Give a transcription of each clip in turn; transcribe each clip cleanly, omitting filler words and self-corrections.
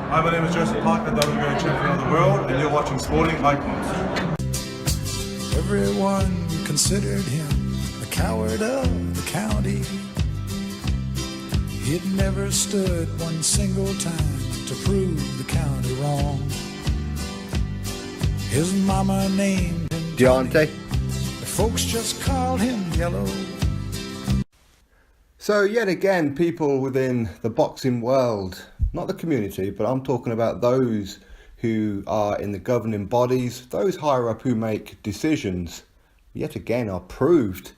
Hi, my name is Joseph Parker, WBA champion of the world, and you're watching Sporting Icons. Everyone considered him the coward of the county. He'd never stood one single time to prove the county wrong. His mama named him Deontay. The folks just called him Yellow. So yet again, people within the boxing world, not the community, but I'm talking about those who are in the governing bodies, those higher up who make decisions, yet again are proved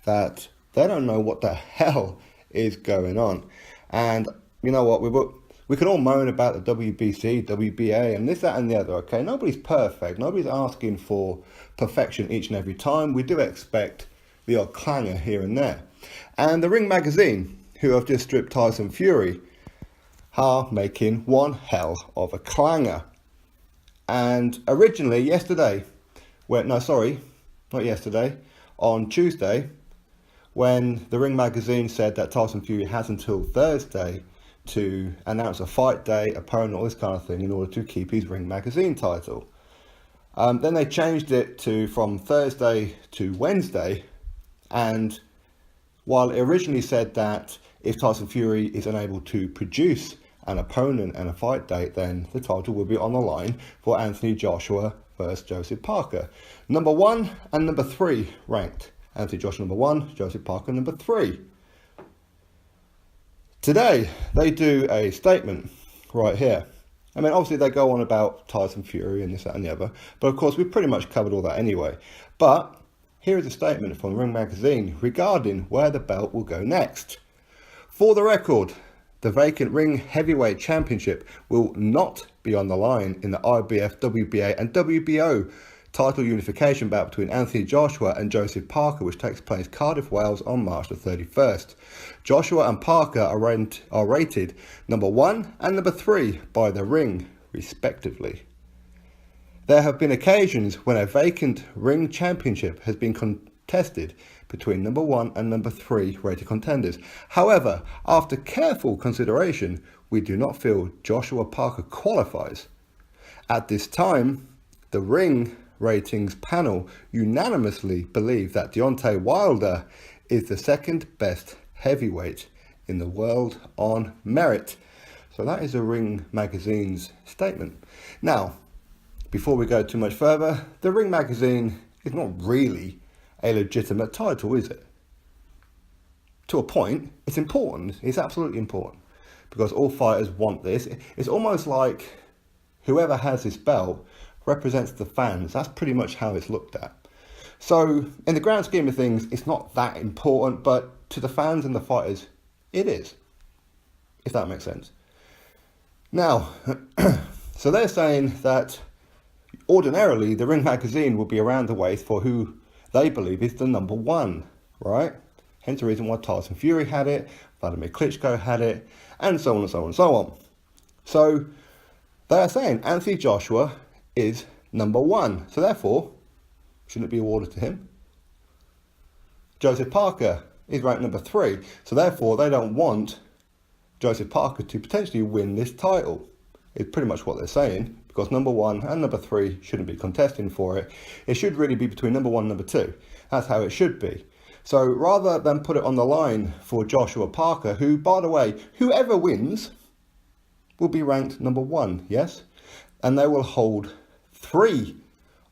that they don't know what the hell is going on. And you know what, we can all moan about the WBC, WBA and this, that and the other, okay? Nobody's perfect. Nobody's asking for perfection each and every time. We do expect the odd clanger here and there. And the Ring magazine, who have just stripped Tyson Fury, are making one hell of a clanger. And originally on Tuesday, when the Ring magazine said that Tyson Fury has until Thursday to announce a fight day, opponent, all this kind of thing, in order to keep his Ring magazine title. Then they changed it from Thursday to Wednesday, and while it originally said that if Tyson Fury is unable to produce an opponent and a fight date, then the title will be on the line for Anthony Joshua versus Joseph Parker. Number 1 and number 3 ranked. Anthony Joshua number 1, Joseph Parker number 3. Today, they do a statement right here. I mean, obviously they go on about Tyson Fury and this, that and the other, but of course we've pretty much covered all that anyway. But here is a statement from Ring magazine regarding where the belt will go next. For the record, the vacant Ring Heavyweight Championship will not be on the line in the IBF, WBA and WBO title unification bout between Anthony Joshua and Joseph Parker, which takes place Cardiff, Wales on March the 31st. Joshua and Parker are rated number 1 and number 3 by the Ring, respectively. There have been occasions when a vacant Ring Championship has been contested between number 1 and number 3 rated contenders. However, after careful consideration, we do not feel Joshua Parker qualifies. At this time, the Ring ratings panel unanimously believe that Deontay Wilder is the second best heavyweight in the world on merit. So that is the Ring magazine's statement. Now, before we go too much further, the Ring magazine is not really a legitimate title, is it? To a point, it's important. It's absolutely important because all fighters want this. It's almost like whoever has this belt represents the fans. That's pretty much how it's looked at. So in the grand scheme of things, it's not that important, but to the fans and the fighters, it is, if that makes sense. Now, so they're saying that ordinarily the Ring magazine will be around the waist for who they believe is the number 1, right? Hence the reason why Tyson Fury had it, Vladimir Klitschko had it, and so on and so on and so on. So they are saying Anthony Joshua is number 1. So therefore, shouldn't it be awarded to him? Joseph Parker is ranked number 3. So therefore, they don't want Joseph Parker to potentially win this title. It's pretty much what they're saying, because number 1 and number 3 shouldn't be contesting for it. It should really be between number 1 and number 2. That's how it should be. So rather than put it on the line for Joshua Parker, who, by the way, whoever wins will be ranked number 1, yes? And they will hold 3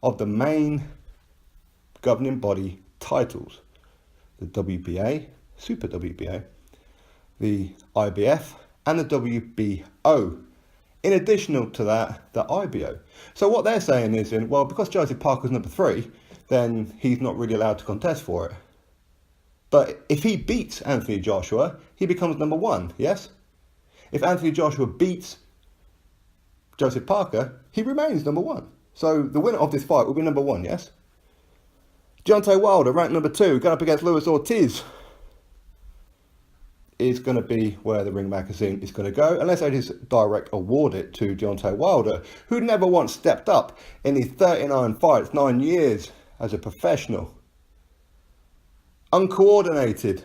of the main governing body titles. The WBA, Super WBA, the IBF and the WBO. In addition to that, the IBO. So what they're saying is, well, because Joseph Parker's number 3, then he's not really allowed to contest for it. But if he beats Anthony Joshua, he becomes number 1, yes? If Anthony Joshua beats Joseph Parker, he remains number 1. So the winner of this fight will be number 1, yes? Deontay Wilder, ranked number 2, going up against Luis Ortiz, is going to be where the Ring magazine is going to go, unless they just direct award it to Deontay Wilder, who never once stepped up in his 39 fights, 9 years as a professional. Uncoordinated,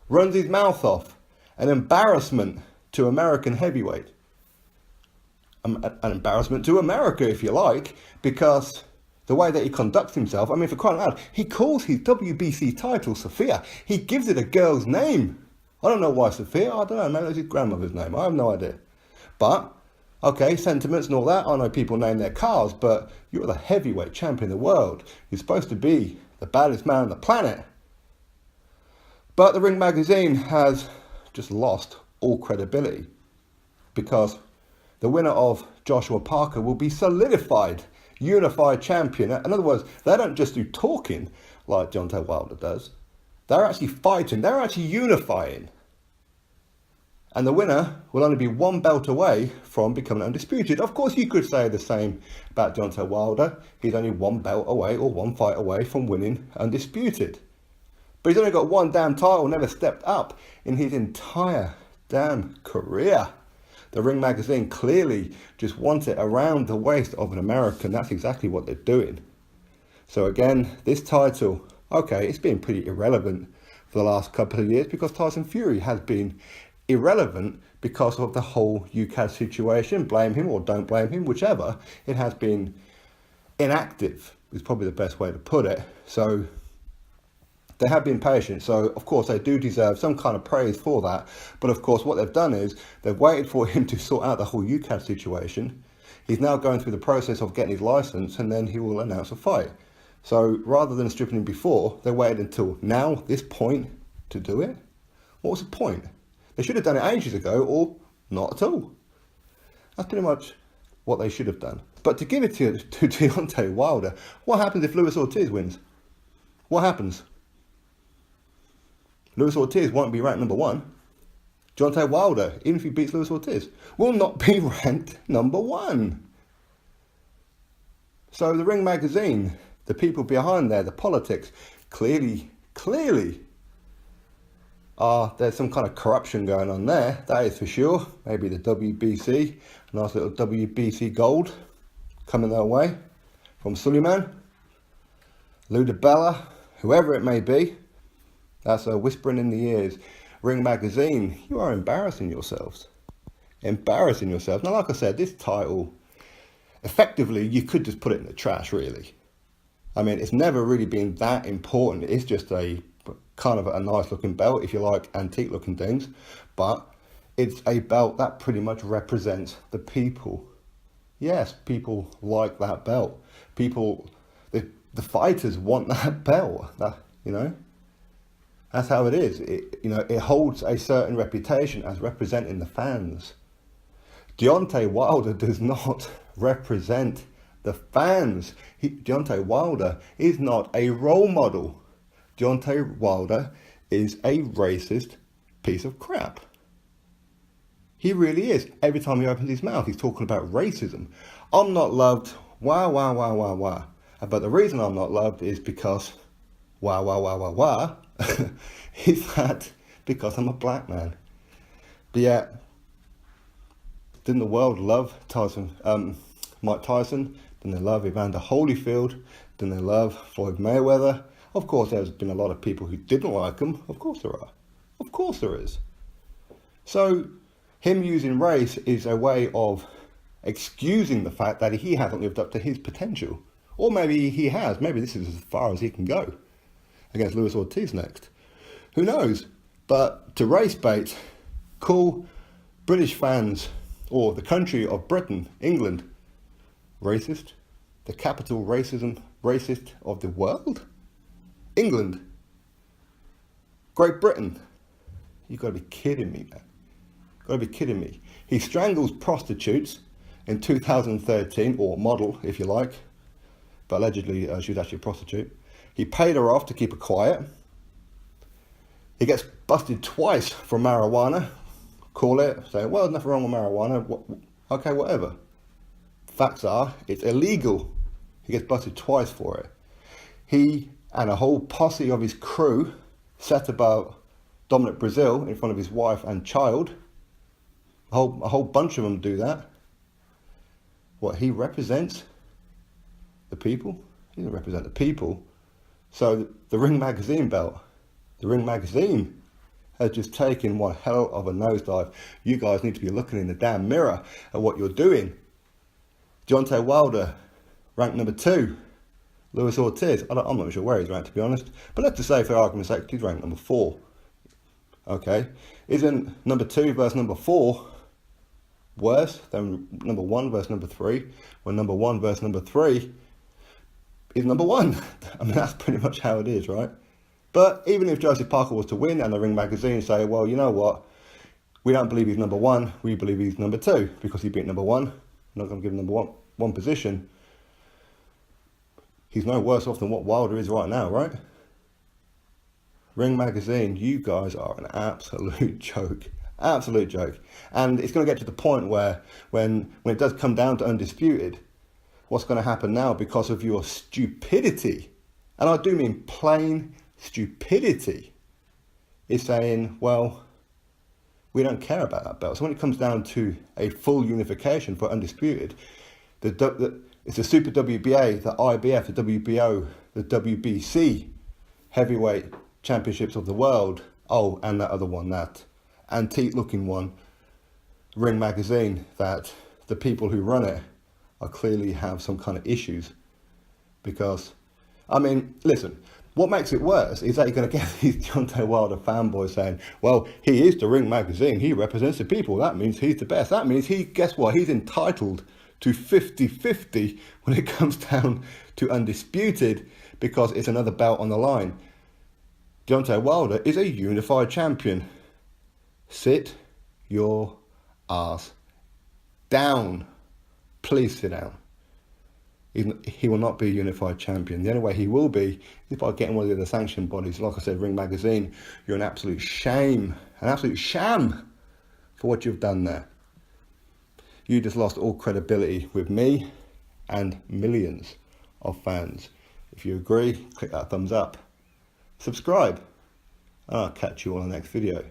runs his mouth off, an embarrassment to American heavyweight. an embarrassment to America, if you like, because the way that he conducts himself, I mean, for crying out loud, he calls his WBC title Sophia. He gives it a girl's name. I don't know why Sophia. I don't know. Maybe that's his grandmother's name. I have no idea. But, okay, sentiments and all that. I know people name their cars, but you're the heavyweight champion of the world. You're supposed to be the baddest man on the planet. But the Ring magazine has just lost all credibility because the winner of Joshua Parker will be solidified, unified champion. In other words, they don't just do talking like Deontay Wilder does. They're actually fighting. They're actually unifying. And the winner will only be one belt away from becoming undisputed. Of course, you could say the same about Deontay Wilder. He's only one belt away or one fight away from winning undisputed. But he's only got one damn title, never stepped up in his entire damn career. The Ring magazine clearly just wants it around the waist of an American. That's exactly what they're doing. So again, this title, okay, it's been pretty irrelevant for the last couple of years because Tyson Fury has been irrelevant because of the whole UCAD situation. Blame him or don't blame him, whichever. It has been inactive is probably the best way to put it. So they have been patient. So of course they do deserve some kind of praise for that. But of course what they've done is they've waited for him to sort out the whole UCAD situation. He's now going through the process of getting his license and then he will announce a fight. So rather than stripping him before, they waited until now, this point, to do it. What was the point? They should have done it ages ago or not at all. That's pretty much what they should have done. But to give it to Deontay Wilder, what happens if Luis Ortiz wins? What happens? Luis Ortiz won't be ranked number one. Deontay Wilder, even if he beats Luis Ortiz, will not be ranked number one. So the Ring magazine, the people behind there, the politics, clearly, there's some kind of corruption going on there. That is for sure. Maybe the WBC, a nice little WBC gold coming their way from Suleiman, Ludabella, whoever it may be. That's whispering in the ears. Ring magazine, you are embarrassing yourselves. Embarrassing yourselves. Now, like I said, this title, effectively, you could just put it in the trash, really. I mean, it's never really been that important. It's just a kind of a nice looking belt, if you like, antique looking things. But it's a belt that pretty much represents the people. Yes, people like that belt. People, the fighters want that belt. That's how it is. It holds a certain reputation as representing the fans. Deontay Wilder does not represent the fans. Deontay Wilder is not a role model. Deontay Wilder is a racist piece of crap. He really is. Every time he opens his mouth, he's talking about racism. I'm not loved. Wah. But the reason I'm not loved is because wah. Is that because I'm a black man. But yeah, didn't the world love Mike Tyson? Didn't they love Evander Holyfield? Didn't they love Floyd Mayweather? Of course, there's been a lot of people who didn't like him. Of course there are. Of course there is. So him using race is a way of excusing the fact that he hasn't lived up to his potential. Or maybe he has. Maybe this is as far as he can go against Luis Ortiz next. Who knows? But to race bait, call British fans or the country of Britain, England, racist, the capital racist of the world? England, Great Britain. You've got to be kidding me, man. Got to be kidding me. He strangles prostitutes in 2013, or model, if you like. But allegedly, she was actually a prostitute. He paid her off to keep her quiet. He gets busted twice for marijuana. Call it, say, well, there's nothing wrong with marijuana. Okay, whatever. Facts are, it's illegal. He gets busted twice for it. He and a whole posse of his crew set about Dominic Brazil in front of his wife and child. A whole bunch of them do that. What, he represents the people? He doesn't represent the people. So the Ring magazine belt, the Ring magazine has just taken one hell of a nosedive. You guys need to be looking in the damn mirror at what you're doing. Deontay Wilder, ranked number 2. Luis Ortiz, I'm not sure where he's ranked, to be honest. But let's just say, for argument's sake, he's ranked number 4. Okay. Isn't number 2 versus number 4 worse than number 1 versus number 3? When number 1 versus number 3 is number 1. I mean, that's pretty much how it is, right? But even if Joseph Parker was to win and the Ring magazine say, well, you know what? We don't believe he's number 1. We believe he's number 2 because he beat number 1. We're not going to give him number one position. He's no worse off than what Wilder is right now, right? Ring magazine, you guys are an absolute joke. Absolute joke. And it's going to get to the point where when it does come down to undisputed, what's going to happen now because of your stupidity, and I do mean plain stupidity, is saying, well, we don't care about that belt. So when it comes down to a full unification for undisputed, it's the Super WBA, the IBF, the WBO, the WBC heavyweight championships of the world. Oh, and that other one, that antique looking one, Ring magazine, that the people who run it are clearly have some kind of issues. Because, I mean, listen, what makes it worse is that you're going to get these Deontay Wilder fanboys saying, well, he is the Ring magazine, he represents the people, that means he's the best, that means guess what, he's entitled to 50-50 when it comes down to undisputed because it's another belt on the line. Deontay Wilder is a unified champion. Sit your ass down. Please sit down. He will not be a unified champion. The only way he will be is by getting one of the other sanction bodies. Like I said, Ring magazine, you're an absolute shame, an absolute sham for what you've done there. You just lost all credibility with me and millions of fans. If you agree, click that thumbs up. Subscribe. And I'll catch you on the next video.